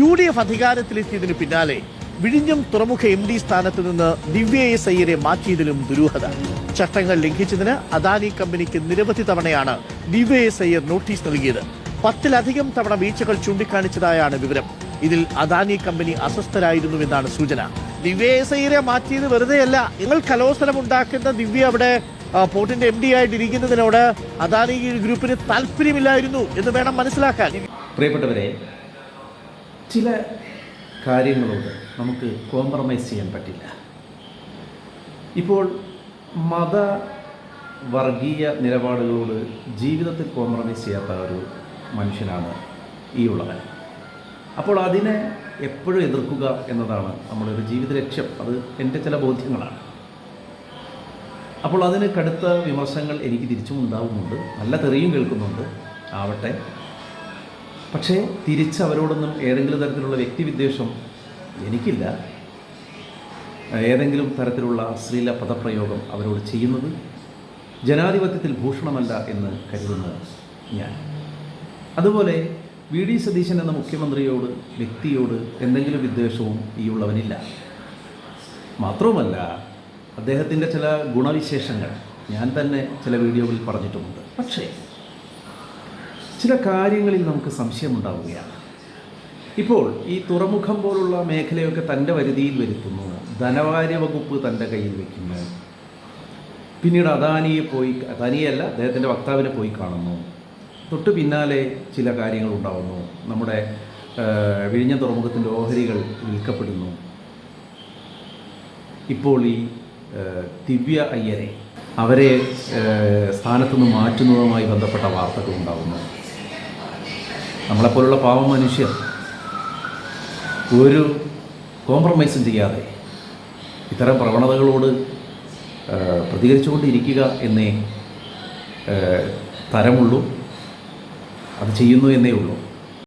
UDF അധികാരത്തിലെത്തിയതിനു പിന്നാലെ വിഴിഞ്ഞം തുറമുഖ MD സ്ഥാനത്ത് നിന്ന് ദിവ്യ എസ് അയ്യരെ മാറ്റിയതിലും ദുരൂഹത. ചട്ടങ്ങൾ ലംഘിച്ചതിന് അദാനി കമ്പനിക്ക് നിരവധി തവണയാണ് ദിവ്യ എസ് അയ്യർ നോട്ടീസ് നൽകിയത്. 10-ലധികം തവണ വീഴ്ചകൾ ചൂണ്ടിക്കാണിച്ചതായാണ് വിവരം. ഇതിൽ അദാനി കമ്പനി അസ്വസ്ഥരായിരുന്നുവെന്നാണ് സൂചന. ദിവ്യ എസ് അയ്യരെ മാറ്റിയത് വെറുതെയല്ല. നിങ്ങൾ കലോത്സവമുണ്ടാക്കുന്ന ദിവ്യ അവിടെ പോർട്ടിന്റെ MD ആയിട്ടിരിക്കുന്നതിനോട് അദാനി ഗ്രൂപ്പിന് താല്പര്യമില്ലായിരുന്നു എന്ന് വേണം മനസ്സിലാക്കാൻ. പ്രിയപ്പെട്ടവരെ, ചില കാര്യങ്ങളോട് നമുക്ക് കോംപ്രമൈസ് ചെയ്യാൻ പറ്റില്ല. ഇപ്പോൾ മത വർഗീയ നിലപാടുകളോട് ജീവിതത്തിൽ കോംപ്രമൈസ് ചെയ്യാത്ത ഒരു മനുഷ്യനാണ് ഈ ഉള്ളവൻ. അപ്പോൾ അതിനെ എപ്പോഴും എതിർക്കുക എന്നതാണ് നമ്മുടെ ഒരു ജീവിത ലക്ഷ്യം. അത് എൻ്റെ ചില ബോധ്യങ്ങളാണ്. അപ്പോൾ അതിന് കടുത്ത വിമർശനങ്ങൾ എനിക്ക് തിരിച്ചും ഉണ്ടാവുന്നുണ്ട്, നല്ല തെറിയും കേൾക്കുന്നുണ്ട്. ആവട്ടെ. പക്ഷേ തിരിച്ച് അവരോടൊന്നും ഏതെങ്കിലും തരത്തിലുള്ള വ്യക്തിവിദ്വേഷം എനിക്കില്ല. ഏതെങ്കിലും തരത്തിലുള്ള അശ്ലീല പദപ്രയോഗം അവരോട് ചെയ്യുന്നത് ജനാധിപത്യത്തിൽ ഭൂഷണമല്ല എന്ന് കരുതുന്ന ഞാൻ. അതുപോലെ VD സതീശൻ എന്ന മുഖ്യമന്ത്രിയോട്, വ്യക്തിയോട് എന്തെങ്കിലും വിദ്വേഷവും ഈ ഉള്ളവനില്ല. മാത്രവുമല്ല, അദ്ദേഹത്തിൻ്റെ ചില ഗുണവിശേഷങ്ങൾ ഞാൻ തന്നെ ചില വീഡിയോകളിൽ പറഞ്ഞിട്ടുമുണ്ട്. പക്ഷേ ചില കാര്യങ്ങളിൽ നമുക്ക് സംശയമുണ്ടാവുകയാണ്. ഇപ്പോൾ ഈ തുറമുഖം പോലുള്ള മേഖലയൊക്കെ തൻ്റെ വരുതിയിൽ വരുത്തുന്നു, ധനകാര്യ വകുപ്പ് തൻ്റെ കയ്യിൽ വയ്ക്കുന്നു, പിന്നീട് അദാനിയല്ല അദ്ദേഹത്തിൻ്റെ വക്താവിനെ പോയി കാണുന്നു, തൊട്ട് പിന്നാലെ ചില കാര്യങ്ങൾ ഉണ്ടാകുന്നു. നമ്മുടെ വിഴിഞ്ഞം തുറമുഖത്തിൻ്റെ ഓഹരികൾ വിൽക്കപ്പെടുന്നു. ഇപ്പോൾ ഈ ദിവ്യ അയ്യരെ അവരെ സ്ഥാനത്തുനിന്ന് മാറ്റുന്നതുമായി ബന്ധപ്പെട്ട വാർത്തകൾ ഉണ്ടാകുന്നു. നമ്മളെപ്പോലുള്ള പാവം മനുഷ്യർ ഒരു കോംപ്രമൈസും ചെയ്യാതെ ഇത്തരം പ്രവണതകളോട് പ്രതികരിച്ചുകൊണ്ടിരിക്കുക എന്നേ തരമുള്ളൂ. അത് ചെയ്യുന്നു എന്നേ ഉള്ളൂ.